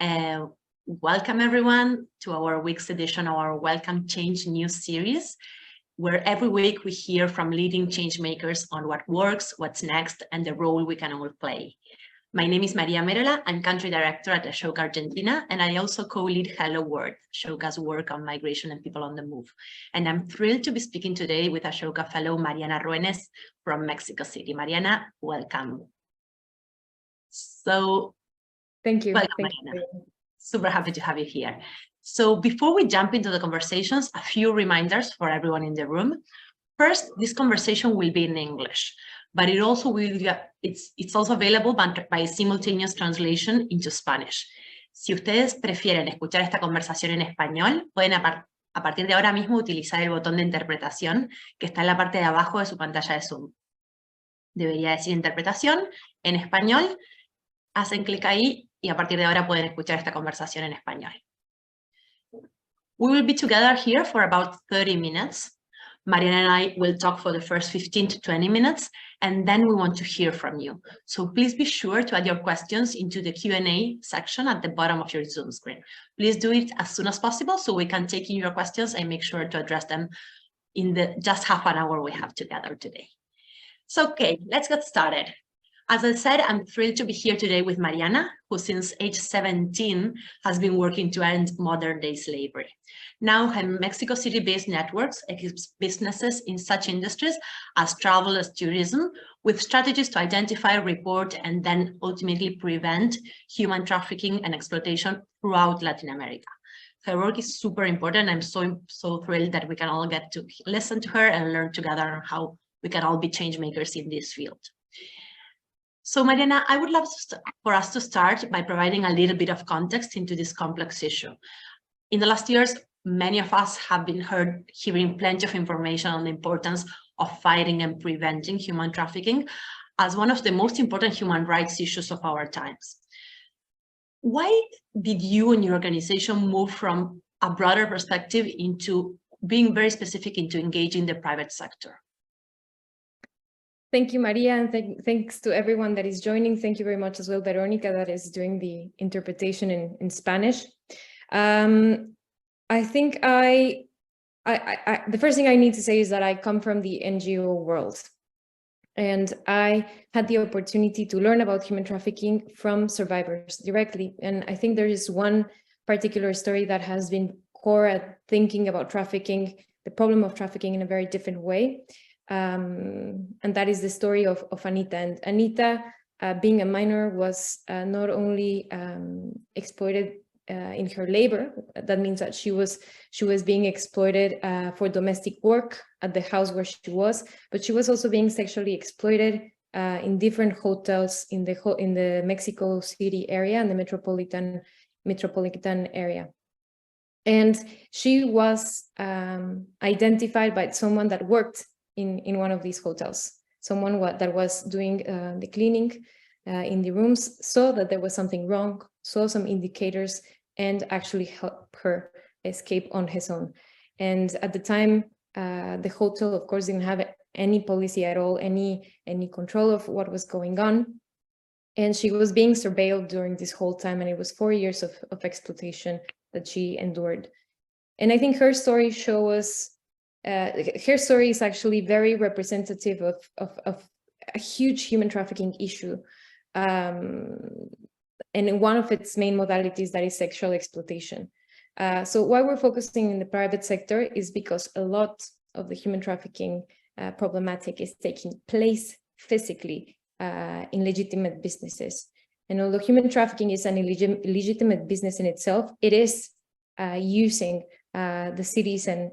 Uh, Welcome everyone to our week's edition of our Welcome Change news series, where every week we hear from leading change makers on what works, what's next, and the role we can all play. My name is Maria Merola. I'm country director at Ashoka Argentina, and I also co-lead Hello World, Ashoka's work on migration and people on the move. And I'm thrilled to be speaking today with Ashoka fellow Mariana Ruenes from Mexico City. Mariana, welcome. So, thank you. Welcome, Thank Mariana. you. Super happy to have you here. So before we jump into the conversations, a few reminders for everyone in the room. First, this conversation will be in English, but it also will be, it's also available by simultaneous translation into Spanish. Si ustedes prefieren escuchar esta conversación en español, pueden a partir de ahora mismo utilizar el botón de interpretación que está en la parte de abajo de su pantalla de Zoom. Debería decir interpretación en español, hacen clic ahí y a partir de ahora pueden escuchar esta conversación en español. We will be together here for about 30 minutes. Mariana and I will talk for the first 15 to 20 minutes, and then we want to hear from you. So please be sure to add your questions into the Q&A section at the bottom of your Zoom screen. Please do it as soon as possible so we can take in your questions and make sure to address them in the just half an hour we have together today. So, okay, let's get started. As I said, I'm thrilled to be here today with Mariana, who since age 17 has been working to end modern-day slavery. Now her Mexico City-based networks equips businesses in such industries as travel as tourism with strategies to identify, report, and then ultimately prevent human trafficking and exploitation throughout Latin America. Her work is super important. I'm so thrilled that we can all get to listen to her and learn together on how we can all be change makers in this field. So Mariana, I would love for us to start by providing a little bit of context into this complex issue. In the last years, many of us have been hearing plenty of information on the importance of fighting and preventing human trafficking as one of the most important human rights issues of our times. Why did you and your organization move from a broader perspective into being very specific into engaging the private sector? Thank you, Maria, and thanks to everyone that is joining. Thank you very much as well, Veronica, that is doing the interpretation in Spanish. I think the first thing I need to say is that I come from the NGO world, and I had the opportunity to learn about human trafficking from survivors directly. And I think there is one particular story that has been core at thinking about trafficking, the problem of trafficking in a very different way. And that is the story of Anita. And Anita, being a minor, was not only exploited in her labor. That means that she was being exploited for domestic work at the house where she was, but she was also being sexually exploited in different hotels in the Mexico City area and the metropolitan area. And she was identified by someone that worked in one of these hotels, someone that was doing the cleaning in the rooms, saw that there was something wrong, saw some indicators, and actually helped her escape on his own. And at the time, the hotel, of course, didn't have any policy at all, any control of what was going on. And she was being surveilled during this whole time, and it was 4 years of exploitation that she endured. And I think her story her story is actually very representative of a huge human trafficking issue. And one of its main modalities, that is sexual exploitation. So why we're focusing in the private sector is because a lot of the human trafficking problematic is taking place physically in legitimate businesses. And although human trafficking is an illegitimate business in itself, it is using the cities and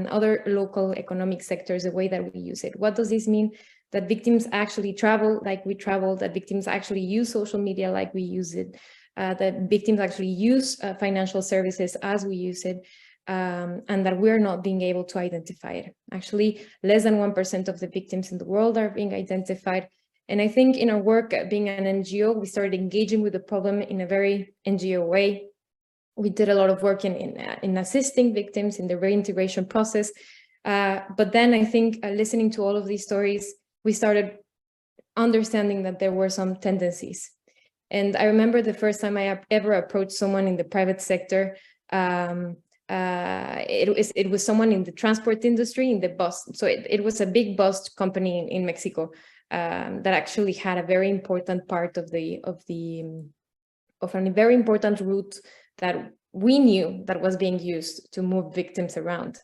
other local economic sectors the way that we use it. What does this mean? That victims actually travel like we travel, that victims actually use social media like we use it, that victims actually use financial services as we use it, and that we're not being able to identify it. Actually, less than 1% of the victims in the world are being identified. And I think in our work, being an NGO, we started engaging with the problem in a very NGO way. We did a lot of work in assisting victims in the reintegration process. But then I think listening to all of these stories, we started understanding that there were some tendencies. And I remember the first time I ever approached someone in the private sector. It was someone in the transport industry, in the bus. So it was a big bus company in Mexico that actually had a very important part of a very important route that we knew that was being used to move victims around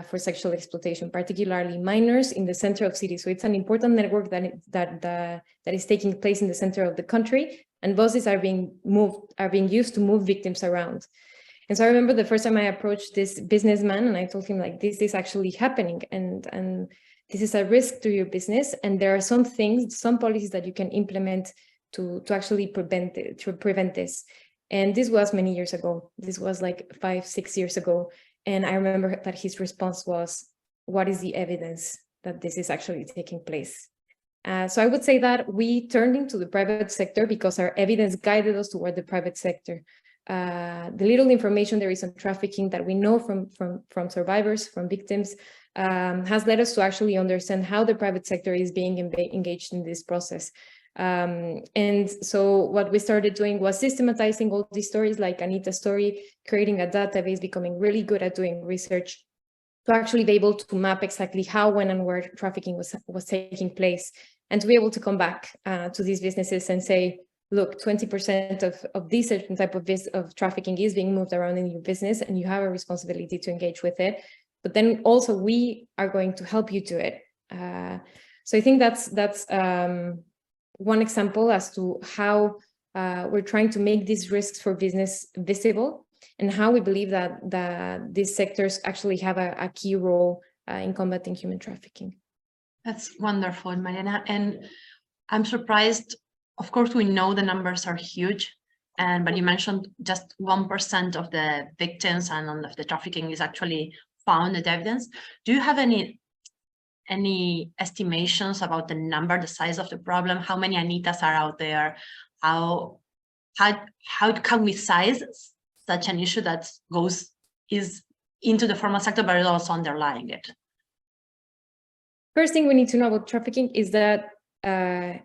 for sexual exploitation, particularly minors in the center of cities. So it's an important network that is taking place in the center of the country, and buses are being used to move victims around. And so I remember the first time I approached this businessman, and I told him, like, this is actually happening, and this is a risk to your business, and there are some things, some policies that you can implement to actually prevent this. And this was many years ago. This was like 5-6 years ago. And I remember that his response was, what is the evidence that this is actually taking place? So I would say that we turned into the private sector because our evidence guided us toward the private sector. The little information there is on trafficking that we know from survivors, from victims, has led us to actually understand how the private sector is being engaged in this process. And so what we started doing was systematizing all these stories, like Anita's story, creating a database, becoming really good at doing research to actually be able to map exactly how, when, and where trafficking was taking place, and to be able to come back to these businesses and say, look, 20% of this certain type of trafficking is being moved around in your business, and you have a responsibility to engage with it. But then also we are going to help you do it. So I think that's one example as to how we're trying to make these risks for business visible, and how we believe that these sectors actually have a key role in combating human trafficking. That's wonderful, Mariana. And I'm surprised. Of course, we know the numbers are huge, but you mentioned just 1% of the victims and of the trafficking is actually found as evidence. Do you have any estimations about the number, the size of the problem? How many Anitas are out there? How can we size such an issue that is into the formal sector, but is also underlying it? First thing we need to know about trafficking is that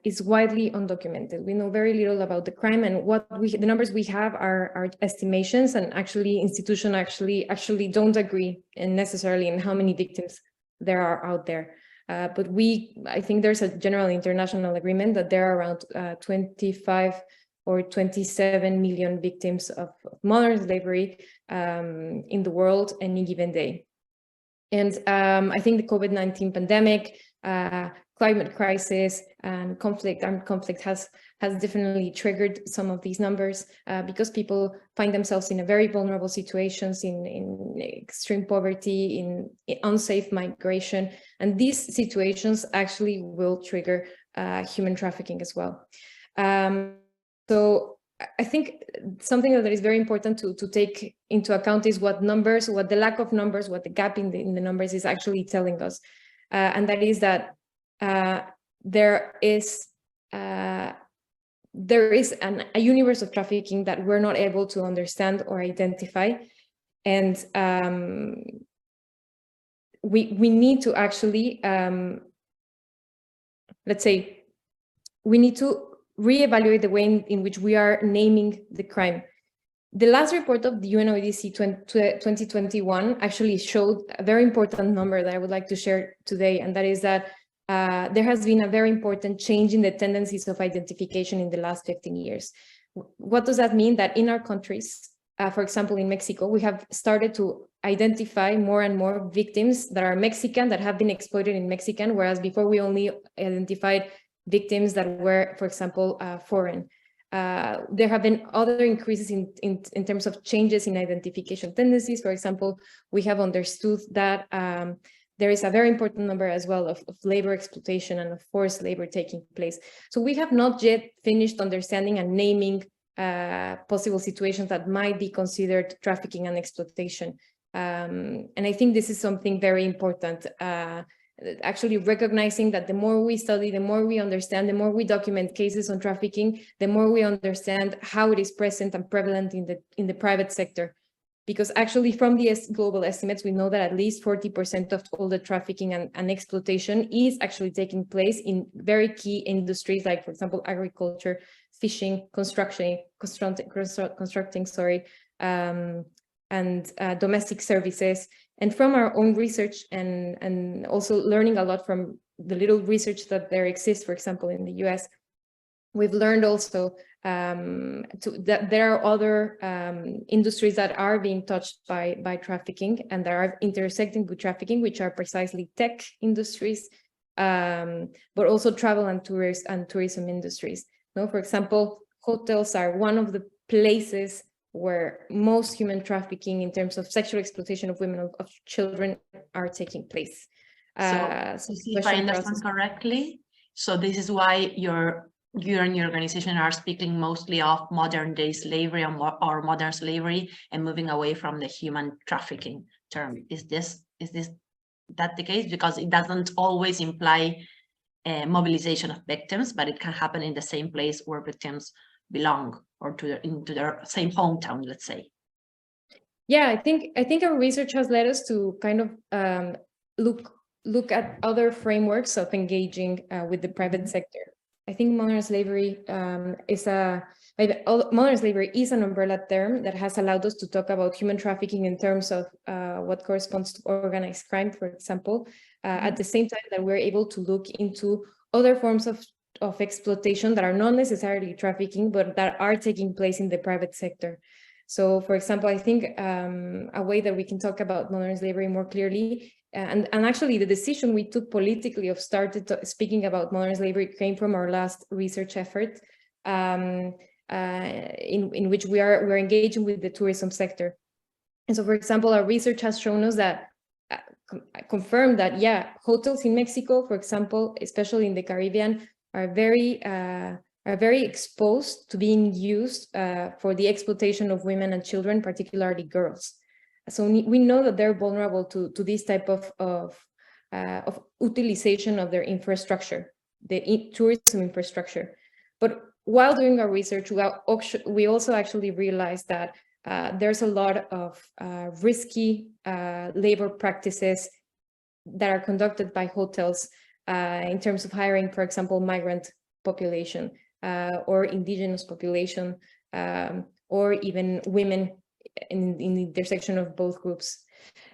it's widely undocumented. We know very little about the crime, and the numbers we have are estimations, and actually institutions actually don't agree necessarily in how many victims there are out there. But I think there's a general international agreement that there are around 25 or 27 million victims of modern slavery in the world any given day. And I think the COVID-19 pandemic, climate crisis, and armed conflict has definitely triggered some of these numbers because people find themselves in a very vulnerable situations, in extreme poverty, in unsafe migration, and these situations actually will trigger human trafficking as well. So I think something that is very important to take into account is what the lack of numbers, what the gap in the numbers is actually telling us, and that is that there is a universe of trafficking that we're not able to understand or identify, and we need to actually let's say we need to reevaluate the way in which we are naming the crime. The last report of the UNODC 2021 actually showed a very important number that I would like to share today, and that is that there has been a very important change in the tendencies of identification in the last 15 years. What does that mean? That in our countries, for example, in Mexico, we have started to identify more and more victims that are Mexican, that have been exploited in Mexican, whereas before we only identified victims that were, for example, foreign. There have been other increases in terms of changes in identification tendencies. For example, we have understood that there is a very important number as well of labor exploitation and of forced labor taking place. So we have not yet finished understanding and naming possible situations that might be considered trafficking and exploitation. And I think this is something very important. Actually recognizing that the more we study, the more we understand, the more we document cases on trafficking, the more we understand how it is present and prevalent in the private sector. Because actually from the global estimates, we know that at least 40% of all the trafficking and exploitation is actually taking place in very key industries, like, for example, agriculture, fishing, constructing, and domestic services. And from our own research and also learning a lot from the little research that there exists, for example, in the US, we've learned also that there are other industries that are being touched by trafficking and that are intersecting with trafficking, which are precisely tech industries, but also travel and tourism industries. No, for example, hotels are one of the places where most human trafficking in terms of sexual exploitation of women, of children, are taking place. So if I understand correctly, so this is why you and your organization are speaking mostly of modern day slavery or modern slavery and moving away from the human trafficking term. Is that the case? Because it doesn't always imply mobilization of victims, but it can happen in the same place where victims belong or into their same hometown, let's say. Yeah, I think our research has led us to kind of look at other frameworks of engaging with the private sector. I think modern slavery is an umbrella term that has allowed us to talk about human trafficking in terms of what corresponds to organized crime, for example, at the same time that we're able to look into other forms of exploitation that are not necessarily trafficking, but that are taking place in the private sector. So, for example, I think a way that we can talk about modern slavery more clearly, and actually the decision we took politically of speaking about modern slavery came from our last research effort, in which we're engaging with the tourism sector. And so, for example, our research has shown us that, confirmed that, yeah, hotels in Mexico, for example, especially in the Caribbean, are very exposed to being used for the exploitation of women and children, particularly girls. So we know that they're vulnerable to this type of utilization of their infrastructure, the tourism infrastructure. But while doing our research, we also actually realized that there's a lot of risky labor practices that are conducted by hotels in terms of hiring, for example, migrant population or indigenous population, or even women in the intersection of both groups.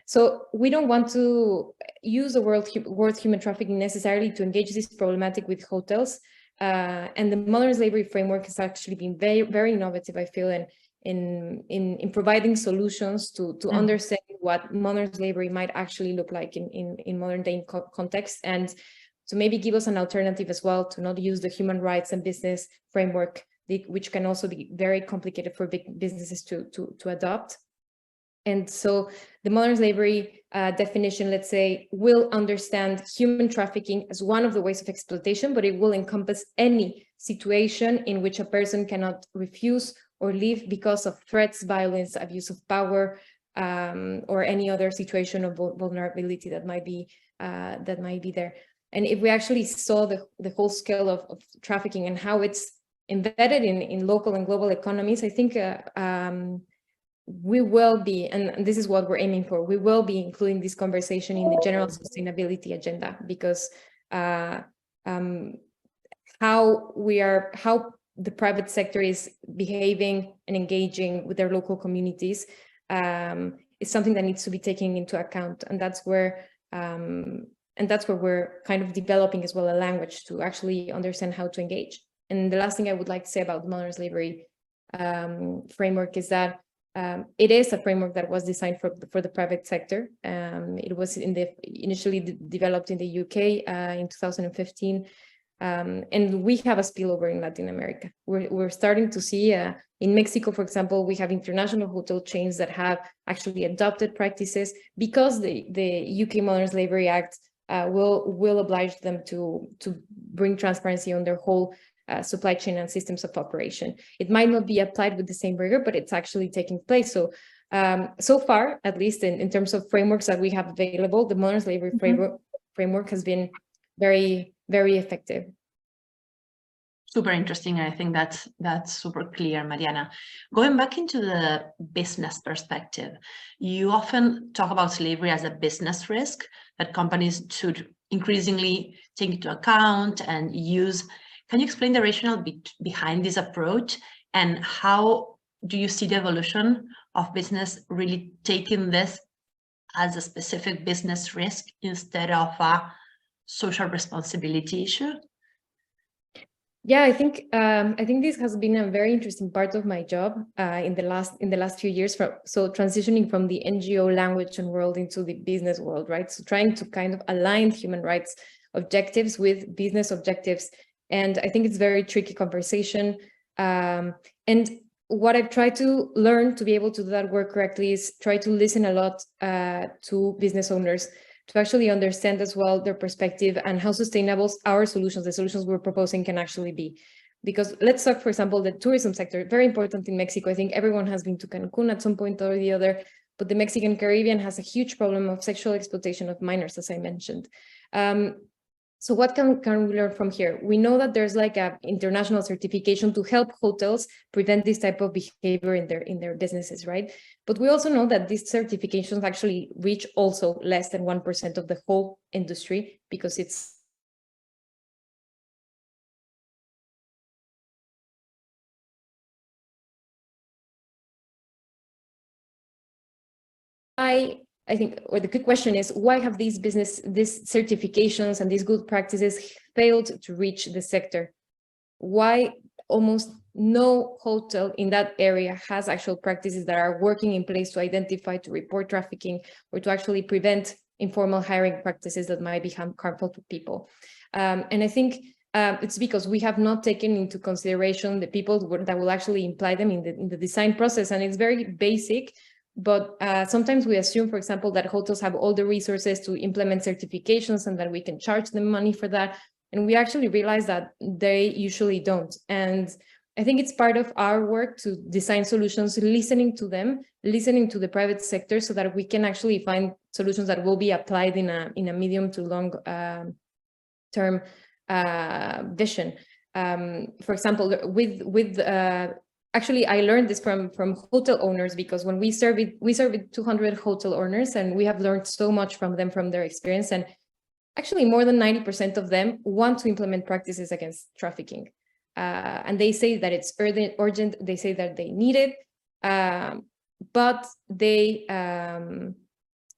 So we don't want to use the word human trafficking necessarily to engage this problematic with hotels. And the modern slavery framework has actually been very, very innovative, I feel, in providing solutions to understand what modern slavery might actually look like in modern day context, and to maybe give us an alternative as well to not use the human rights and business framework, which can also be very complicated for big businesses to adopt. And so the modern slavery definition, let's say, will understand human trafficking as one of the ways of exploitation, but it will encompass any situation in which a person cannot refuse or leave because of threats, violence, abuse of power, or any other situation of vulnerability that might be there. And if we actually saw the whole scale of trafficking and how it's embedded in local and global economies, I think we will be, and this is what we're aiming for, we will be including this conversation in the general sustainability agenda, because how the private sector is behaving and engaging with their local communities is something that needs to be taken into account. And that's where we're kind of developing as well a language to actually understand how to engage. And the last thing I would like to say about the modern slavery framework is that it is a framework that was designed for the private sector. It was initially developed in the UK in 2015. And we have a spillover in Latin America. We're starting to see in Mexico, for example, we have international hotel chains that have actually adopted practices because the UK Modern Slavery Act will oblige them to bring transparency on their whole supply chain and systems of operation. It might not be applied with the same rigor, but it's actually taking place. So so far, at least in terms of frameworks that we have available, the modern slavery framework has been very, very effective. Super interesting. I think that's super clear, Mariana. Going back into the business perspective, you often talk about slavery as a business risk that companies should increasingly take into account and use Can you explain the rationale behind this approach, and how do you see the evolution of business really taking this as a specific business risk instead of a social responsibility issue? Yeah, I think this has been a very interesting part of my job in the last few years. So transitioning from the NGO language and world into the business world, right? So trying to kind of align human rights objectives with business objectives, and I think it's a very tricky conversation. And what I've tried to learn to be able to do that work correctly is try to listen a lot to business owners, to actually understand as well their perspective and how sustainable our solutions, the solutions we're proposing, can actually be. Because let's talk, for example, the tourism sector, very important in Mexico. I think everyone has been to Cancun at some point or the other, but the Mexican Caribbean has a huge problem of sexual exploitation of minors, as I mentioned. So what can we learn from here? We know that there's like an international certification to help hotels prevent this type of behavior in their businesses, right? But we also know that these certifications actually reach also less than 1% of the whole industry, because it's I think, or the good question is, why have these certifications and these good practices failed to reach the sector? Why almost no hotel in that area has actual practices that are working in place to identify, to report trafficking, or to actually prevent informal hiring practices that might be harmful to people? And I think it's because we have not taken into consideration the people that will actually imply them in the design process. And it's very basic, but sometimes we assume, for example, that hotels have all the resources to implement certifications and that we can charge them money for that. And we actually realize that they usually don't. And I think it's part of our work to design solutions, listening to them, listening to the private sector, so that we can actually find solutions that will be applied in a medium to long term vision. For example, actually, I learned this from hotel owners, because when we surveyed 200 hotel owners, and we have learned so much from them, from their experience. And actually, more than 90% of them want to implement practices against trafficking. And they say that it's urgent. They say that they need it. But they, and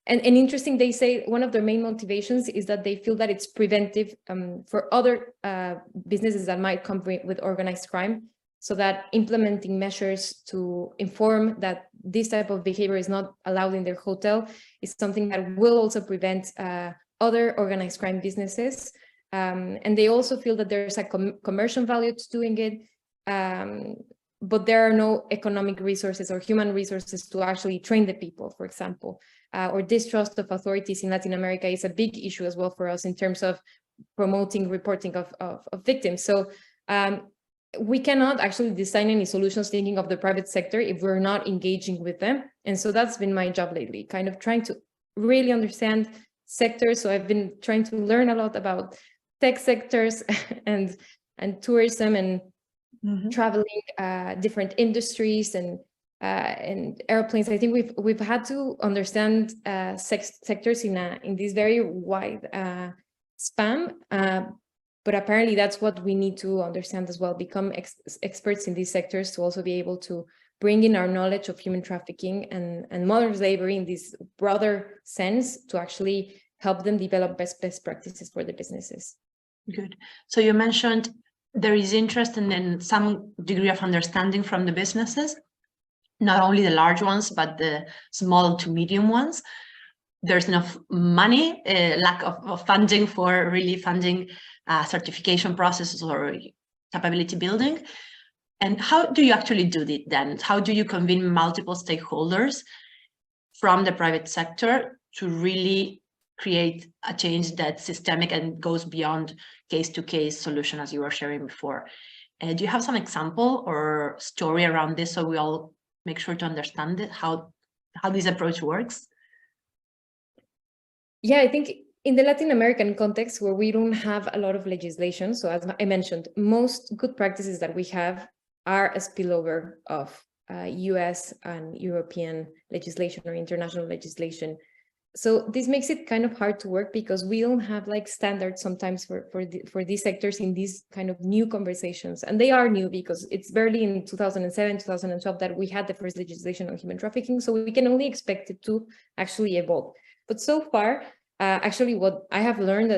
interesting, they say one of their main motivations is that they feel that it's preventive for other businesses that might come with organized crime. So that implementing measures to inform that this type of behavior is not allowed in their hotel is something that will also prevent other organized crime businesses. And they also feel that there's a commercial value to doing it, but there are no economic resources or human resources to actually train the people, for example. Or distrust of authorities in Latin America is a big issue as well for us in terms of promoting reporting of victims. So we cannot actually design any solutions thinking of the private sector if we're not engaging with them. And so that's been my job lately, kind of trying to really understand sectors. So I've been trying to learn a lot about tech sectors and tourism and traveling, different industries and airplanes. I think we've had to understand sectors in this very wide span. But apparently that's what we need to understand as well, become experts in these sectors to also be able to bring in our knowledge of human trafficking and modern slavery in this broader sense to actually help them develop best practices for the businesses. Good. So you mentioned there is interest and then some degree of understanding from the businesses, not only the large ones, but the small to medium ones. There's enough money, lack of funding for really funding certification processes or capability building. And how do you actually do it then? How do you convene multiple stakeholders from the private sector to really create a change that's systemic and goes beyond case-to-case solution, as you were sharing before? Do you have some example or story around this, so we all make sure to understand it, how this approach works? Yeah, I think in the Latin American context, where we don't have a lot of legislation, so as I mentioned, most good practices that we have are a spillover of US and European legislation or international legislation. so this makes it kind of hard to work because we don't have like standards sometimes for these sectors in these kind of new conversations. And they are new because it's barely in 2007, 2012 that we had the first legislation on human trafficking. So we can only expect it to actually evolve. But so far, actually what I have learned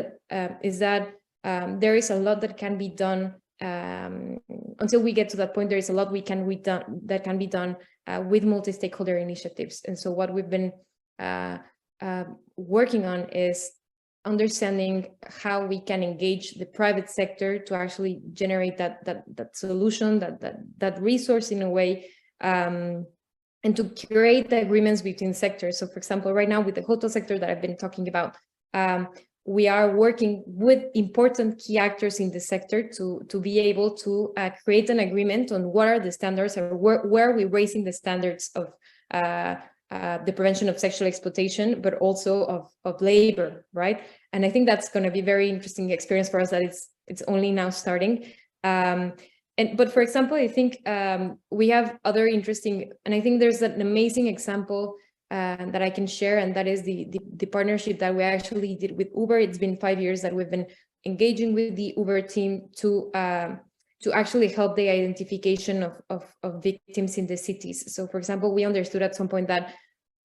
is that there is a lot that can be done. Until we get to that point, there is a lot that can be done with multi-stakeholder initiatives. And so what we've been working on is understanding how we can engage the private sector to actually generate that solution, that resource in a way, and to create the agreements between sectors. So for example, right now with the hotel sector that I've been talking about, we are working with important key actors in the sector to be able to create an agreement on what are the standards, or where are we raising the standards of the prevention of sexual exploitation, but also of labor, right? And I think that's going to be a very interesting experience for us, that it's only now starting. But for example, I think we have other interesting, and I think there's an amazing example that I can share, and that is the partnership that we actually did with Uber. It's been 5 years that we've been engaging with the Uber team to actually help the identification of victims in the cities. So for example, we understood at some point that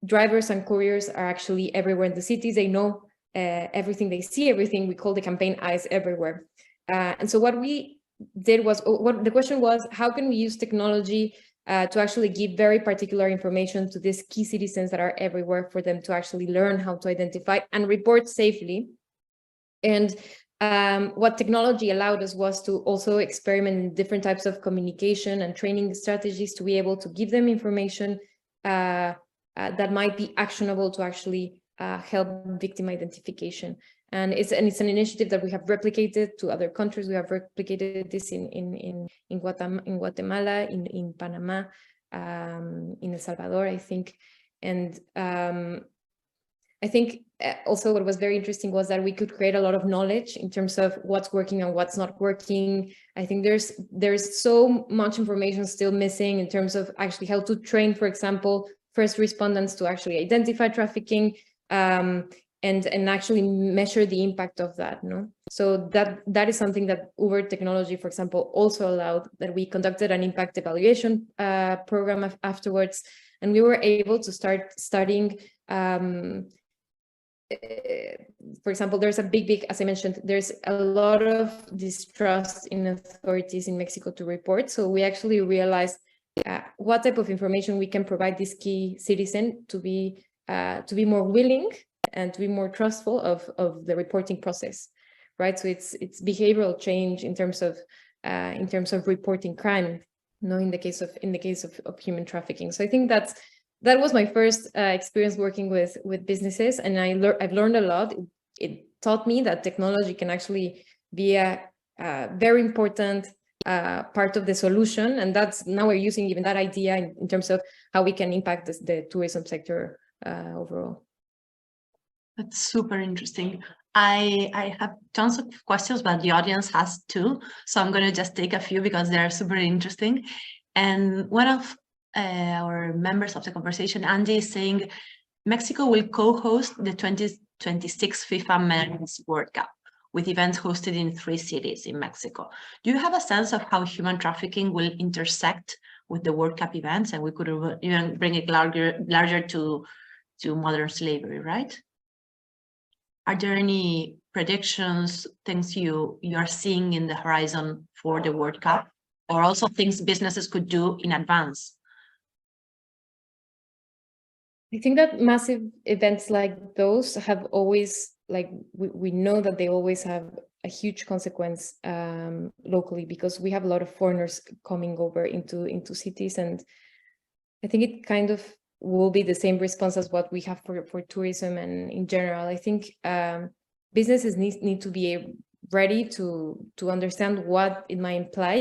drivers and couriers are actually everywhere in the cities. They know everything, they see everything. We call the campaign Eyes Everywhere. And so what we did was, what the question was, how can we use technology to actually give very particular information to these key citizens that are everywhere, for them to actually learn how to identify and report safely. And what technology allowed us was to also experiment in different types of communication and training strategies to be able to give them information that might be actionable to actually help victim identification. And it's an initiative that we have replicated to other countries. We have replicated this in Guatemala, in Panama, in El Salvador, I think. And I think also what was very interesting was that we could create a lot of knowledge in terms of what's working and what's not working. I think there's so much information still missing in terms of actually how to train, for example, first respondents to actually identify trafficking, and actually measure the impact of that, no? So that is something that Uber technology, for example, also allowed, that we conducted an impact evaluation program afterwards, and we were able to start studying. For example, there's a big, as I mentioned, there's a lot of distrust in authorities in Mexico to report. So we actually realized what type of information we can provide this key citizen to be more willing and to be more trustful of the reporting process, right? So it's behavioral change in terms of reporting crime, no, in the case of human trafficking. So I think that was my first experience working with businesses, and I've learned a lot. It taught me that technology can actually be a very important part of the solution, and that's now we're using even that idea in terms of how we can impact the tourism sector overall. That's super interesting. I have tons of questions, but the audience has too. So I'm going to just take a few because they're super interesting. And one of our members of the conversation, Andy, is saying Mexico will co-host the 2026 FIFA Men's World Cup, with events hosted in 3 cities in Mexico. Do you have a sense of how human trafficking will intersect with the World Cup events? And we could even bring it larger to modern slavery, right? Are there any predictions, things you are seeing in the horizon for the World Cup, or also things businesses could do in advance? I think that massive events like those have always, like, we know that they always have a huge consequence locally, because we have a lot of foreigners coming over into cities, and I think it kind of will be the same response as what we have for tourism and in general. I think businesses need to be ready to understand what it might imply,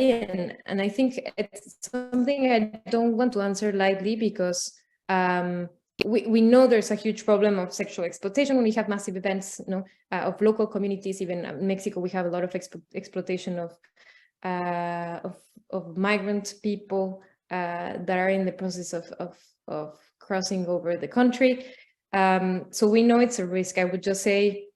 and I think it's something I don't want to answer lightly, because we know there's a huge problem of sexual exploitation when we have massive events, you know, of local communities. Even in Mexico, we have a lot of exploitation of migrant people that are in the process of crossing over the country. So we know it's a risk. I would just say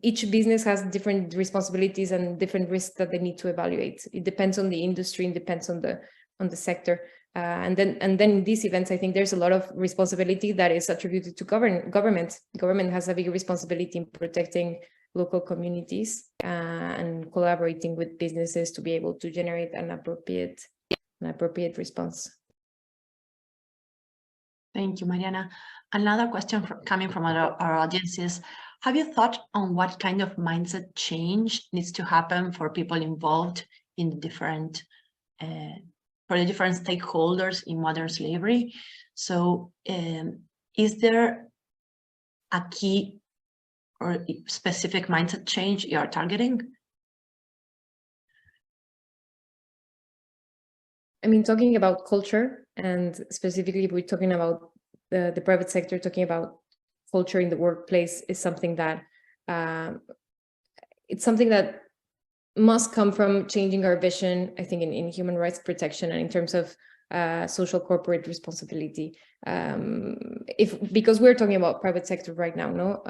each business has different responsibilities and different risks that they need to evaluate. It depends on the industry, it depends on the sector. And then in these events, I think there's a lot of responsibility that is attributed to government. Government has a big responsibility in protecting local communities and collaborating with businesses to be able to generate an appropriate response. Thank you, Mariana. Another question coming from our audience is, have you thought on what kind of mindset change needs to happen for people involved in the different for the different stakeholders in modern slavery? So is there a key or specific mindset change you are targeting? I mean, talking about culture, and specifically if we're talking about the private sector, talking about culture in the workplace is something that it's something that must come from changing our vision, I think, in human rights protection and in terms of social corporate responsibility. Because we're talking about private sector right now, no,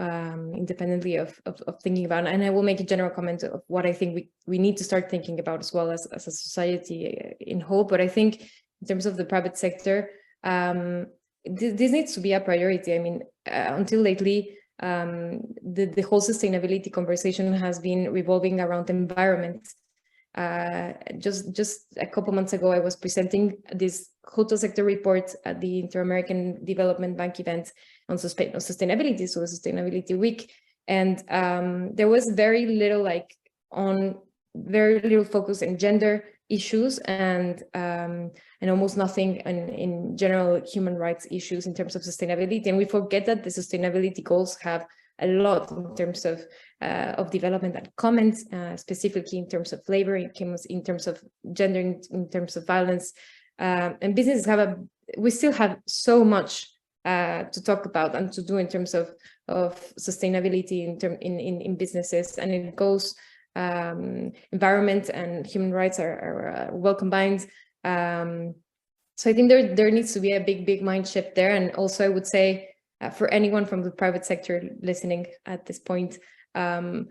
independently of thinking about, and I will make a general comment of what I think we need to start thinking about as well as a society in whole. But I think in terms of the private sector, this needs to be a priority. I mean, until lately, the whole sustainability conversation has been revolving around environment. Just a couple months ago, I was presenting this hotel sector report at the Inter-American Development Bank event on sustainability, so the Sustainability Week, and there was very little focus on gender issues and almost nothing in general human rights issues in terms of sustainability. And we forget that the sustainability goals have a lot in terms of development and comments, specifically in terms of labor, in terms of gender, in terms of violence. And businesses we still have so much to talk about and to do in terms of sustainability in businesses, and it goes environment and human rights are well combined. So I think there needs to be a big mind shift there. And also I would say for anyone from the private sector listening at this point, for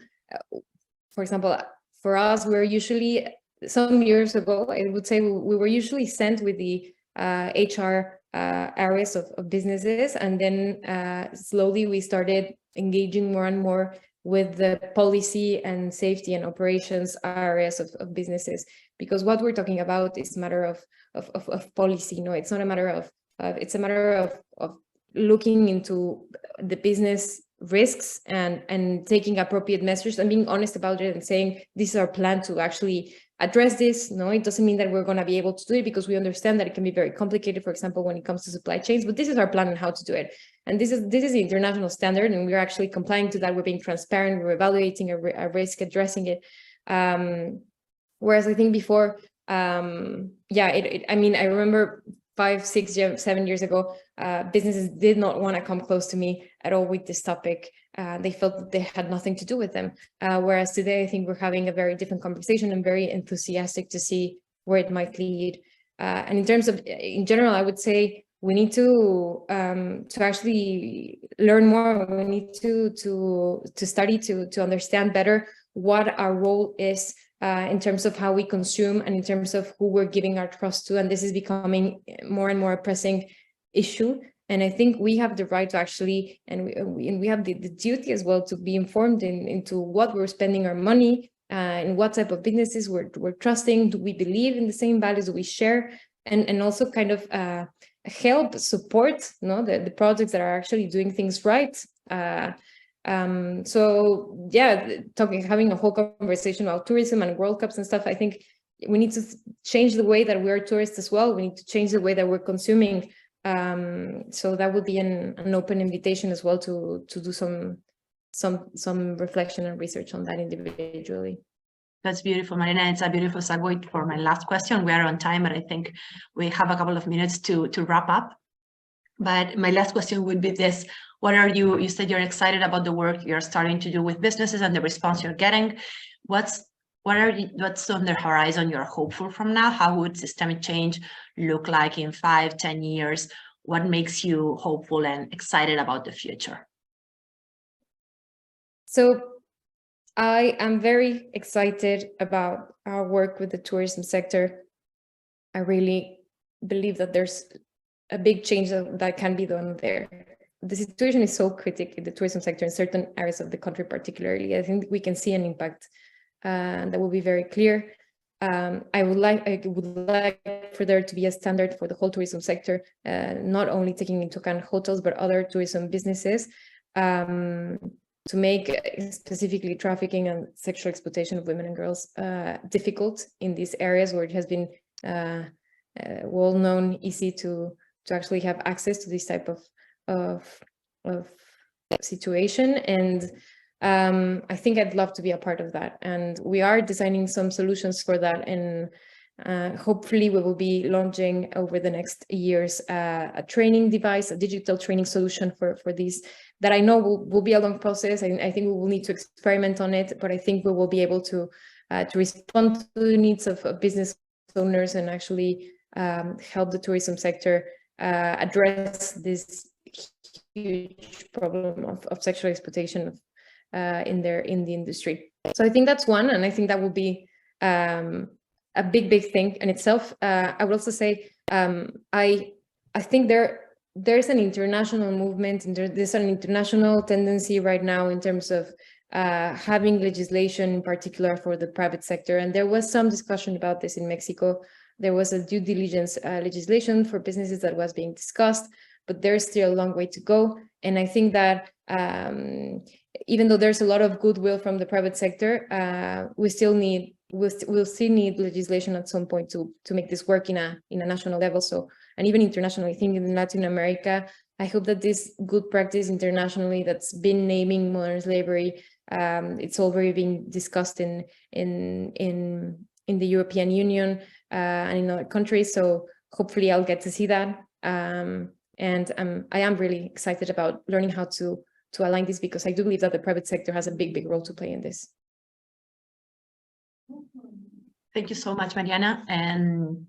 example, for us, we're usually, some years ago, I would say we were usually sent with the HR areas of businesses, and then slowly we started engaging more and more with the policy and safety and operations areas of businesses, because what we're talking about is a matter of policy. No, it's not a matter of it's a matter of looking into the business risks and taking appropriate measures and being honest about it and saying, this is our plan to actually address this. No, it doesn't mean that we're going to be able to do it, because we understand that it can be very complicated, for example, when it comes to supply chains, but this is our plan on how to do it. And this is the international standard, and we're actually complying to that. We're being transparent, we're evaluating a risk, addressing it. Whereas I think before, I mean, I remember 5, 6, 7 years ago, businesses did not want to come close to me at all with this topic. They felt that they had nothing to do with them. Whereas today, I think we're having a very different conversation and very enthusiastic to see where it might lead. And in terms of, in general, I would say we need to actually learn more. We need to study to understand better what our role is in terms of how we consume and in terms of who we're giving our trust to. And this is becoming more and more a pressing issue. And I think we have the right to actually, and we have the duty as well to be informed into what we're spending our money and what type of businesses we're trusting. Do we believe in the same values? Do we share? And also kind of help support the projects that are actually doing things right. So yeah, having a whole conversation about tourism and World Cups and stuff, I think we need to change the way that we're tourists as well. We need to change the way that we're consuming. So that would be an open invitation as well to do some reflection and research on that individually. That's beautiful, Mariana. It's a beautiful segue for my last question. We are on time, but I think we have a couple of minutes to wrap up. But my last question would be this: what are you said you're excited about the work you're starting to do with businesses and the response you're getting. What's on the horizon you're hopeful from now? How would systemic change look like in 5, 10 years? what makes you hopeful and excited about the future? So I am very excited about our work with the tourism sector. I really believe that there's a big change that can be done there. The situation is so critical in the tourism sector in certain areas of the country, particularly. I think we can see an impact that will be very clear. I would like for there to be a standard for the whole tourism sector, not only taking into account hotels, but other tourism businesses, to make specifically trafficking and sexual exploitation of women and girls difficult in these areas where it has been well known, easy to actually have access to this type of situation. And I think I'd love to be a part of that. And we are designing some solutions for that. And hopefully we will be launching over the next years a training device, a digital training solution for these, that I know will be a long process. I think we will need to experiment on it, but I think we will be able to respond to the needs of business owners and actually help the tourism sector address this huge problem of sexual exploitation in the industry. So I think that's one, and I think that will be a big thing in itself. I would also say I think there's an international movement, and there's an international tendency right now in terms of having legislation in particular for the private sector. And there was some discussion about this in Mexico. There was a due diligence legislation for businesses that was being discussed, but there's still a long way to go. And I think that even though there's a lot of goodwill from the private sector, we'll still need legislation at some point to make this work in a national level. So, and even internationally, I think in Latin America, I hope that this good practice internationally that's been naming modern slavery, it's already being discussed in the European Union and in other countries. So hopefully I'll get to see that. And I am really excited about learning how to align this, because I do believe that the private sector has a big role to play in this. Thank you so much, Mariana, and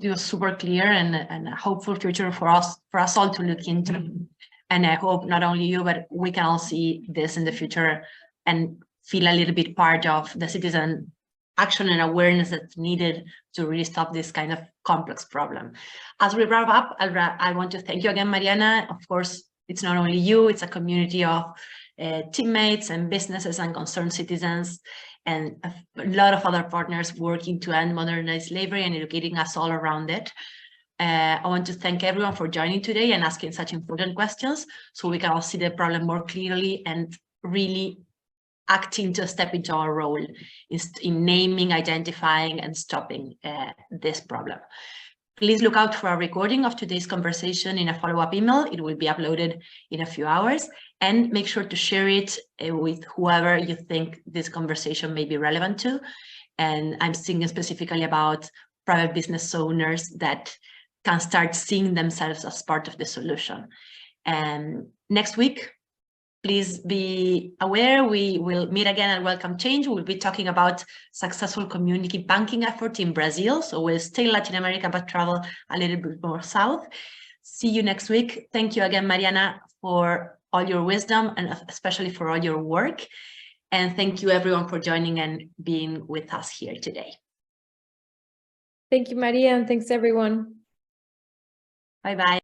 it was super clear and a hopeful future for us all to look into. And I hope not only you, but we can all see this in the future and feel a little bit part of the citizen action and awareness that's needed to really stop this kind of complex problem. As we wrap up, I want to thank you again, Mariana. Of course, it's not only you, it's a community of teammates and businesses and concerned citizens, and a lot of other partners working to end modernized slavery and educating us all around it. I want to thank everyone for joining today and asking such important questions, so we can all see the problem more clearly and really acting to step into our role in naming, identifying, and stopping this problem. Please look out for a recording of today's conversation in a follow-up email. It will be uploaded in a few hours, and make sure to share it with whoever you think this conversation may be relevant to. And I'm thinking specifically about private business owners that can start seeing themselves as part of the solution. And next week, please be aware, we will meet again at Welcome Change. We'll be talking about successful community banking effort in Brazil. So we'll stay in Latin America, but travel a little bit more south. See you next week. Thank you again, Mariana, for all your wisdom and especially for all your work. And thank you everyone for joining and being with us here today. Thank you, Maria, and thanks everyone. Bye-bye.